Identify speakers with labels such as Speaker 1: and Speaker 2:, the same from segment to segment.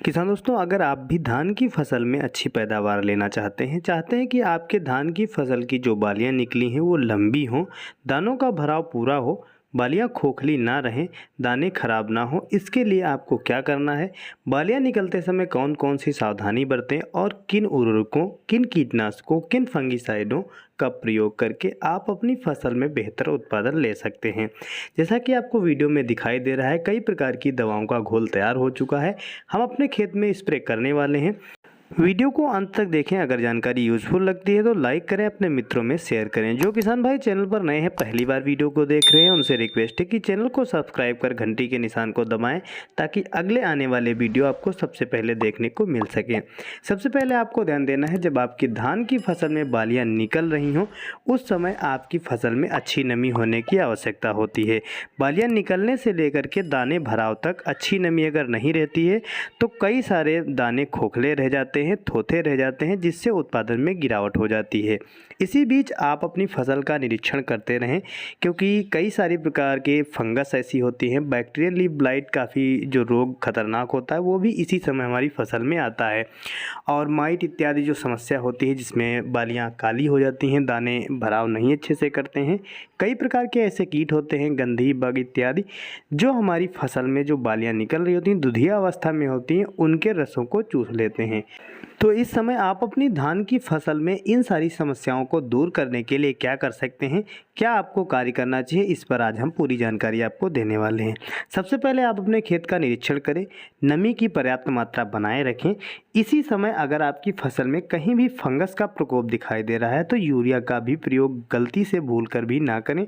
Speaker 1: किसान दोस्तों, अगर आप भी धान की फसल में अच्छी पैदावार लेना चाहते हैं कि आपके धान की फसल की जो बालियां निकली हैं वो लंबी हों, दानों का भराव पूरा हो, बालियां खोखली ना रहें, दाने खराब ना हो, इसके लिए आपको क्या करना है, बालियां निकलते समय कौन कौन सी सावधानी बरतें और किन उर्वरकों, किन कीटनाशकों, किन फंगिसाइडों का प्रयोग करके आप अपनी फसल में बेहतर उत्पादन ले सकते हैं। जैसा कि आपको वीडियो में दिखाई दे रहा है, कई प्रकार की दवाओं का घोल तैयार हो चुका है। हम अपने खेत में स्प्रे करने वाले हैं। वीडियो को अंत तक देखें। अगर जानकारी यूजफुल लगती है तो लाइक करें, अपने मित्रों में शेयर करें। जो किसान भाई चैनल पर नए हैं, पहली बार वीडियो को देख रहे हैं, उनसे रिक्वेस्ट है कि चैनल को सब्सक्राइब कर घंटी के निशान को दबाएं ताकि अगले आने वाले वीडियो आपको सबसे पहले देखने को मिल सके। सबसे पहले आपको ध्यान देना है, जब आपकी धान की फसल में बालियाँ निकल रही हों उस समय आपकी फसल में अच्छी नमी होने की आवश्यकता होती है। बालियाँ निकलने से लेकर के दाने भराव तक अच्छी नमी अगर नहीं रहती है तो कई सारे दाने खोखले रह जाते हैं, थोथे रह जाते हैं, जिससे उत्पादन में गिरावट हो जाती है। इसी बीच आप अपनी फसल का निरीक्षण करते रहें, क्योंकि कई सारी प्रकार के फंगस ऐसी होती हैं। बैक्टीरियल लीफ ब्लाइट काफ़ी जो रोग खतरनाक होता है वो भी इसी समय हमारी फसल में आता है। और माइट इत्यादि जो समस्या होती है जिसमें बालियाँ काली हो जाती हैं, दाने भराव नहीं अच्छे से करते हैं। कई प्रकार के ऐसे कीट होते हैं, गंधी बग इत्यादि, जो हमारी फसल में जो बालियाँ निकल रही होती हैं, दुधिया अवस्था में होती हैं, उनके रसों को चूस लेते हैं। तो इस समय आप अपनी धान की फसल में इन सारी समस्याओं को दूर करने के लिए क्या कर सकते हैं, क्या आपको कार्य करना चाहिए, इस पर आज हम पूरी जानकारी आपको देने वाले हैं। सबसे पहले आप अपने खेत का निरीक्षण करें, नमी की पर्याप्त मात्रा बनाए रखें। इसी समय अगर आपकी फसल में कहीं भी फंगस का प्रकोप दिखाई दे रहा है तो यूरिया का भी प्रयोग गलती से भूल कर भी ना करें।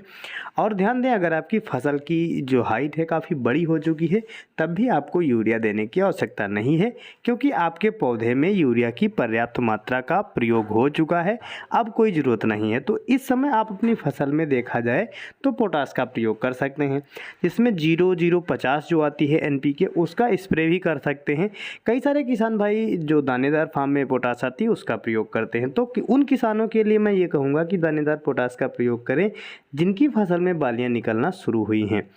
Speaker 1: और ध्यान दें, अगर आपकी फसल की जो हाइट है काफ़ी बड़ी हो चुकी है तब भी आपको यूरिया देने की आवश्यकता नहीं है, क्योंकि आपके पौधे में यूरिया की पर्याप्त मात्रा का प्रयोग हो चुका है, अब कोई ज़रूरत नहीं है। तो इस समय आप अपनी फसल में देखा जाए तो पोटास का प्रयोग कर सकते हैं, जिसमें 0050 जो आती है NPK, उसका स्प्रे भी कर सकते हैं। कई सारे किसान भाई जो दानेदार फार्म में पोटास आती है उसका प्रयोग करते हैं, तो उन किसानों के लिए मैं ये कहूँगा कि दानेदार पोटास का प्रयोग करें जिनकी फसल में बालियाँ निकलना शुरू हुई हैं।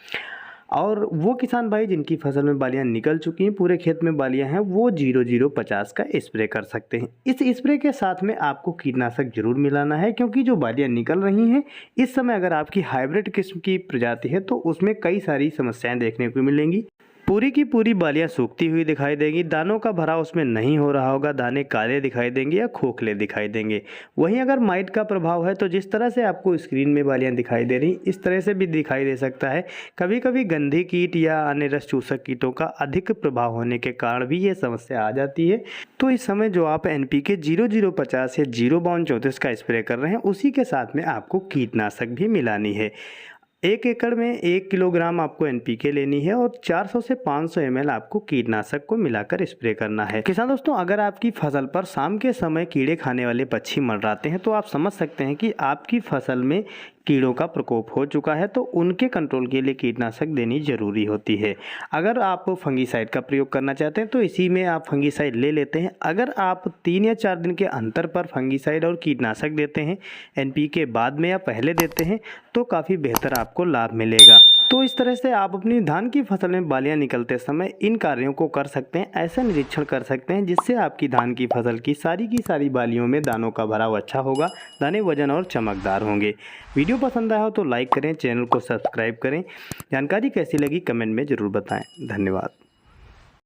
Speaker 1: और वो किसान भाई जिनकी फसल में बालियाँ निकल चुकी हैं, पूरे खेत में बालियाँ हैं, वो 0050 का स्प्रे कर सकते हैं। इस स्प्रे के साथ में आपको कीटनाशक जरूर मिलाना है, क्योंकि जो बालियाँ निकल रही हैं इस समय अगर आपकी हाइब्रिड किस्म की प्रजाति है तो उसमें कई सारी समस्याएं देखने को मिलेंगी। पूरी की पूरी बालियाँ सूखती हुई दिखाई देंगी, दानों का भराव उसमें नहीं हो रहा होगा, दाने काले दिखाई देंगे या खोखले दिखाई देंगे। वहीं अगर माइट का प्रभाव है तो जिस तरह से आपको स्क्रीन में बालियाँ दिखाई दे रही, इस तरह से भी दिखाई दे सकता है। कभी कभी गंधी कीट या अन्य रस चूसक कीटों का अधिक प्रभाव होने के कारण भी ये समस्या आ जाती है। तो इस समय जो आप NPK 0050 या 05234 का स्प्रे कर रहे हैं, उसी के साथ में आपको कीटनाशक भी मिलानी है। 1 एकड़ में 1 किलोग्राम आपको NPK लेनी है और 400 से 500 ml आपको कीटनाशक को मिलाकर स्प्रे करना है। किसान दोस्तों, अगर आपकी फसल पर शाम के समय कीड़े खाने वाले पक्षी मंडराते हैं तो आप समझ सकते हैं कि आपकी फसल में कीड़ों का प्रकोप हो चुका है, तो उनके कंट्रोल के लिए कीटनाशक देनी जरूरी होती है। अगर आप फंगीसाइड का प्रयोग करना चाहते हैं तो इसी में आप फंगीसाइड ले लेते हैं। अगर आप 3 या 4 दिन के अंतर पर फंगीसाइड और कीटनाशक देते हैं, NPK बाद में या पहले देते हैं, तो काफ़ी बेहतर आपको लाभ मिलेगा। तो इस तरह से आप अपनी धान की फसल में बालियाँ निकलते समय इन कार्यों को कर सकते हैं, ऐसा निरीक्षण कर सकते हैं जिससे आपकी धान की फसल की सारी बालियों में दानों का भराव अच्छा होगा, दाने वजन और चमकदार होंगे। वीडियो पसंद आया हो तो लाइक करें, चैनल को सब्सक्राइब करें। जानकारी कैसी लगी कमेंट में ज़रूर बताएं। धन्यवाद।